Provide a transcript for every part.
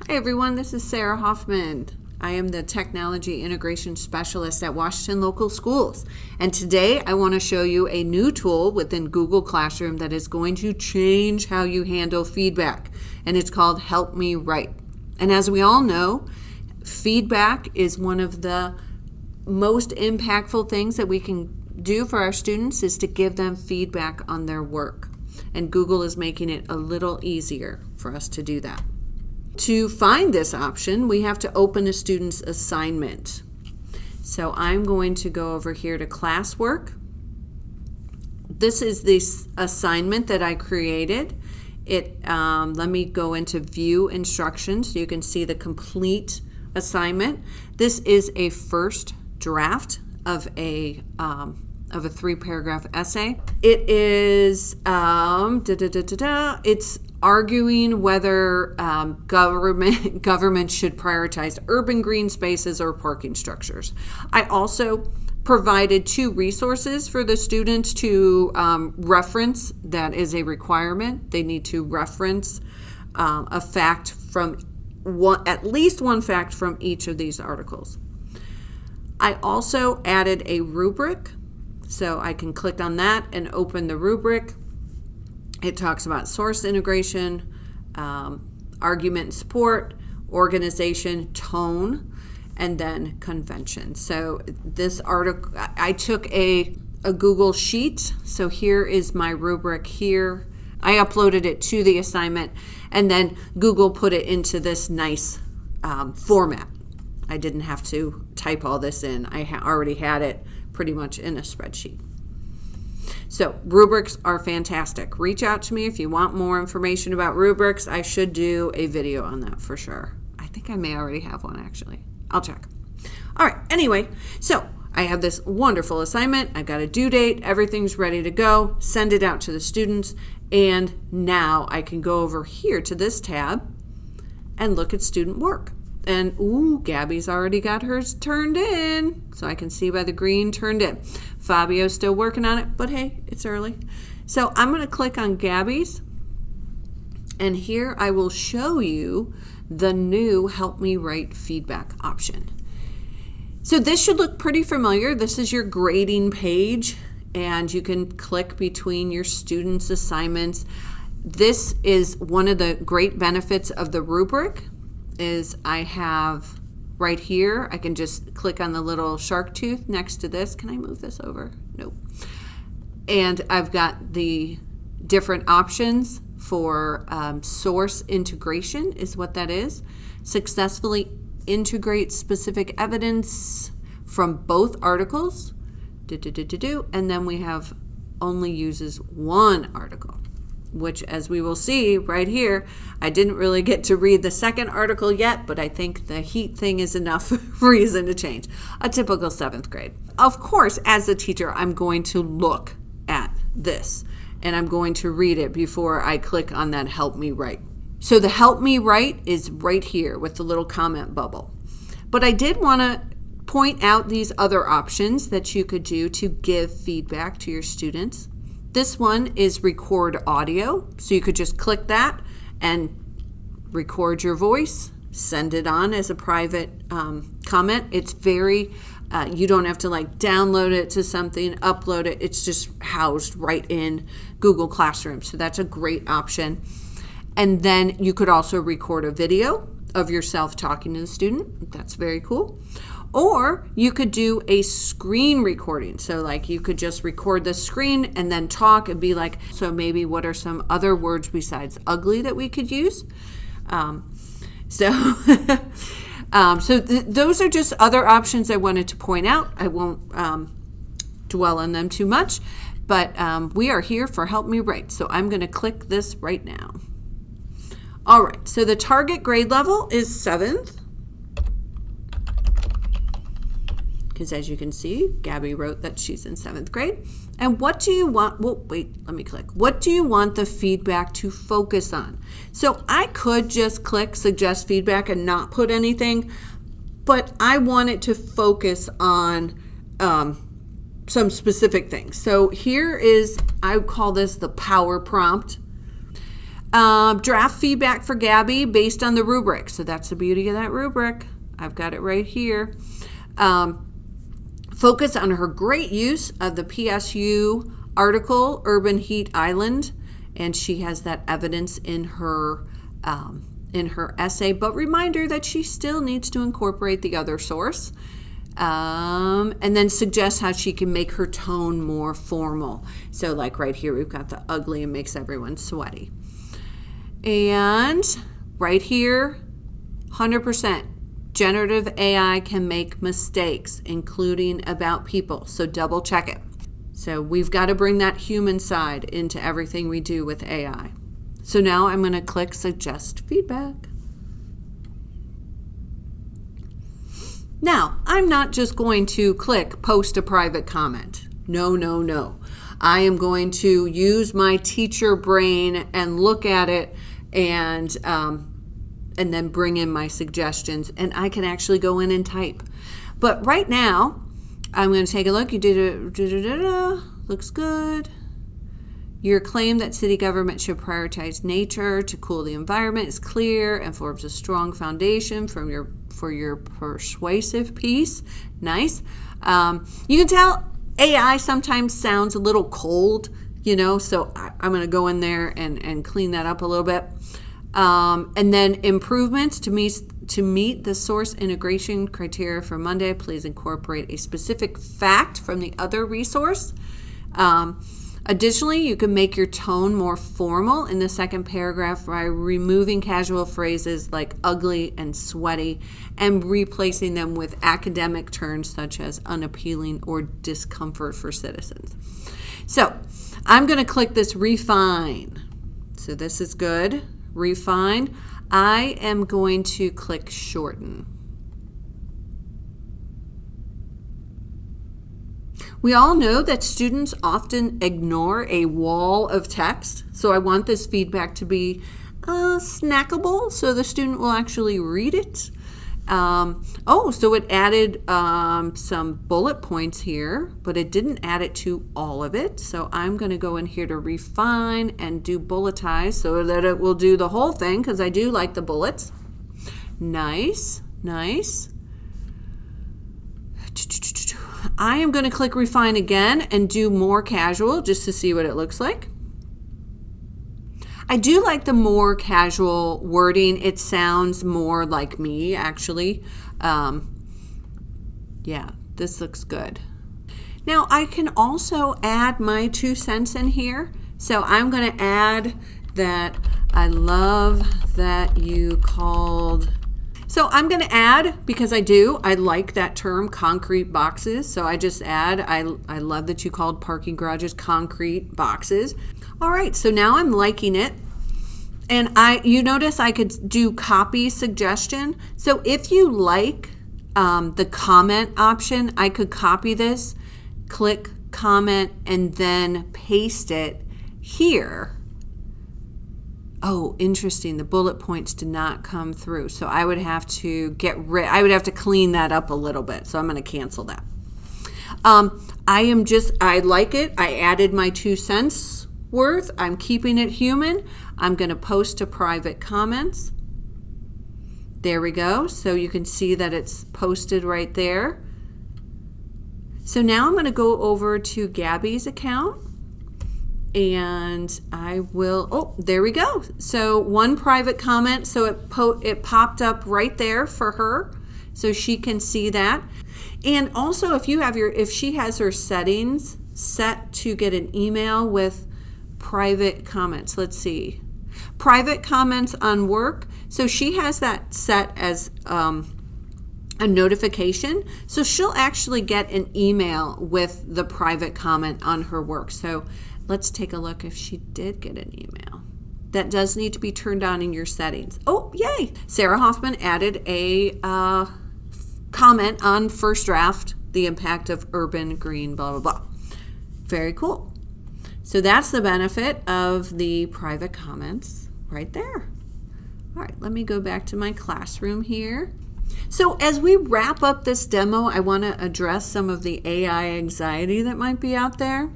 Hey everyone, this is Sarah Hoffman. I am the Technology Integration Specialist at Washington Local Schools. And today I want to show you a new tool within Google Classroom that is going to change how you handle feedback. And it's called Help Me Write. And as we all know, feedback is one of the most impactful things that we can do for our students is to give them feedback on their work. And Google is making it a little easier for us to do that. To find this option, we have to open a student's assignment. So I'm going to go over here to classwork. This is the assignment that I created. Let me go into view instructions so you can see the complete assignment. This is a first draft of a 3-paragraph essay. It is it's arguing whether government should prioritize urban green spaces or parking structures. I also provided 2 resources for the students to reference. That is a requirement. They need to reference a fact from at least one fact from each of these articles. I also added a rubric, so I can click on that and open the rubric. It talks about source integration, argument and support, organization, tone, and then convention. So this article, I took a Google Sheet. So here is my rubric here. I uploaded it to the assignment, and then Google put it into this nice format. I didn't have to type all this in. I already had it pretty much in a spreadsheet. So rubrics are fantastic. Reach out to me if you want more information about rubrics. I should do a video on that for sure. I think I may already have one actually. I'll check. All right, anyway, so I have this wonderful assignment. I've got a due date. Everything's ready to go. Send it out to the students. And now I can go over here to this tab and look at student work. And ooh, Gabby's already got hers turned in. So I can see by the green turned in. Fabio's still working on it, but hey, it's early. So I'm going to click on Gabby's. And here I will show you the new Help Me Write feedback option. So this should look pretty familiar. This is your grading page, and you can click between your students' assignments. This is one of the great benefits of the rubric. Is I have right here, I can just click on the little shark tooth next to this. Can I move this over? Nope. And I've got the different options for source integration is what that is. Successfully integrate specific evidence from both articles. And then we have only uses one article, which as we will see right here, I didn't really get to read the second article yet, but I think the heat thing is enough reason to change. A typical 7th grade. Of course, as a teacher, I'm going to look at this and I'm going to read it before I click on that Help Me Write. So the Help Me Write is right here with the little comment bubble. But I did want to point out these other options that you could do to give feedback to your students. This one is record audio, so you could just click that and record your voice, send it on as a private comment. It's very, you don't have to like download it to something, upload it. It's just housed right in Google Classroom, so that's a great option. And then you could also record a video of yourself talking to the student. That's very cool. Or you could do a screen recording. So like you could just record the screen and then talk and be like, so maybe what are some other words besides ugly that we could use? Those are just other options I wanted to point out. I won't dwell on them too much, but we are here for Help Me Write. So I'm going to click this right now. All right, so the target grade level is 7th. Because as you can see, Gabby wrote that she's in 7th grade. And what do you want? Well, wait, let me click. What do you want the feedback to focus on? So I could just click suggest feedback and not put anything, but I want it to focus on some specific things. So here is, I call this the power prompt. Draft feedback for Gabby based on the rubric. So that's the beauty of that rubric. I've got it right here. Focus on her great use of the PSU article, Urban Heat Island, and she has that evidence in her essay, but reminder that she still needs to incorporate the other source. And then suggest how she can make her tone more formal. So like right here, we've got the ugly and makes everyone sweaty. And right here, 100%. Generative AI can make mistakes, including about people, so double check it. So we've got to bring that human side into everything we do with AI. So now I'm going to click Suggest Feedback. Now, I'm not just going to click Post a Private Comment. No, no, no. I am going to use my teacher brain and look at it and then bring in my suggestions, and I can actually go in and type. But right now, I'm going to take a look. You did it. Looks good. Your claim that city government should prioritize nature to cool the environment is clear and forms a strong foundation for your persuasive piece. Nice. You can tell AI sometimes sounds a little cold, so I'm going to go in there and clean that up a little bit. And then improvements to meet the source integration criteria for Monday. Please incorporate a specific fact from the other resource. Additionally, you can make your tone more formal in the second paragraph by removing casual phrases like ugly and sweaty and replacing them with academic terms such as unappealing or discomfort for citizens. So I'm going to click this refine. So this is good. Refine. I am going to click shorten. We all know that students often ignore a wall of text, so I want this feedback to be snackable so the student will actually read it. So it added some bullet points here, but it didn't add it to all of it. So I'm going to go in here to refine and do Bulletize so that it will do the whole thing because I do like the bullets. Nice, nice. I am going to click refine again and do more casual just to see what it looks like. I do like the more casual wording. It sounds more like me, actually. Yeah, this looks good. Now, I can also add my 2 cents in here. So I'm going to add that I love that you called. So I'm going to add, because I like that term, concrete boxes. So I just add, I love that you called parking garages concrete boxes. All right, so now I'm liking it. And you notice I could do copy suggestion. So if you like the comment option, I could copy this, click comment, and then paste it here. Oh, interesting. The bullet points did not come through. So I would have to clean that up a little bit. So I'm going to cancel that. I like it. I added my 2 cents worth. I'm keeping it human. I'm going to post to private comments. There we go. So you can see that it's posted right there. So now I'm going to go over to Gabby's account. And I will, there we go. So 1 private comment, so it popped up right there for her, so she can see that. And also if she has her settings set to get an email with private comments, let's see. Private comments on work, so she has that set as a notification. So she'll actually get an email with the private comment on her work. So let's take a look if she did get an email. That does need to be turned on in your settings. Oh, yay! Sarah Hoffman added a comment on first draft, the impact of urban green, blah, blah, blah. Very cool. So that's the benefit of the private comments right there. All right, let me go back to my classroom here. So as we wrap up this demo, I want to address some of the AI anxiety that might be out there.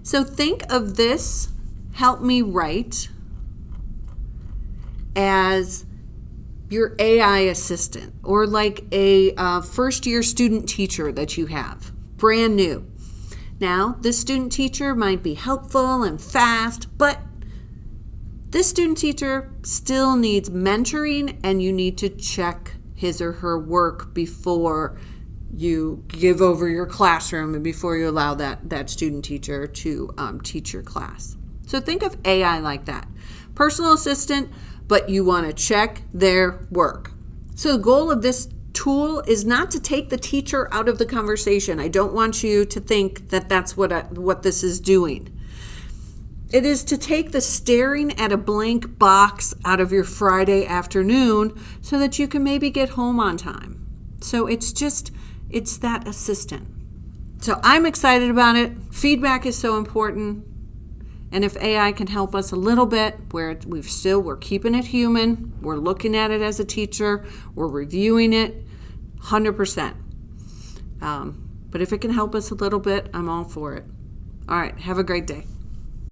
So think of this, help me write, as your AI assistant, or like a first-year student teacher that you have, brand new. Now, this student teacher might be helpful and fast, but this student teacher still needs mentoring, and you need to check his or her work before you give over your classroom and before you allow that student teacher to teach your class. So think of AI like that. Personal assistant, but you want to check their work. So the goal of this tool is not to take the teacher out of the conversation. I don't want you to think that that's what this is doing. It is to take the staring at a blank box out of your Friday afternoon so that you can maybe get home on time. So it's that assistant. So I'm excited about it. Feedback is so important. And if AI can help us a little bit, we're keeping it human, we're looking at it as a teacher, we're reviewing it, 100%. But if it can help us a little bit, I'm all for it. All right, have a great day.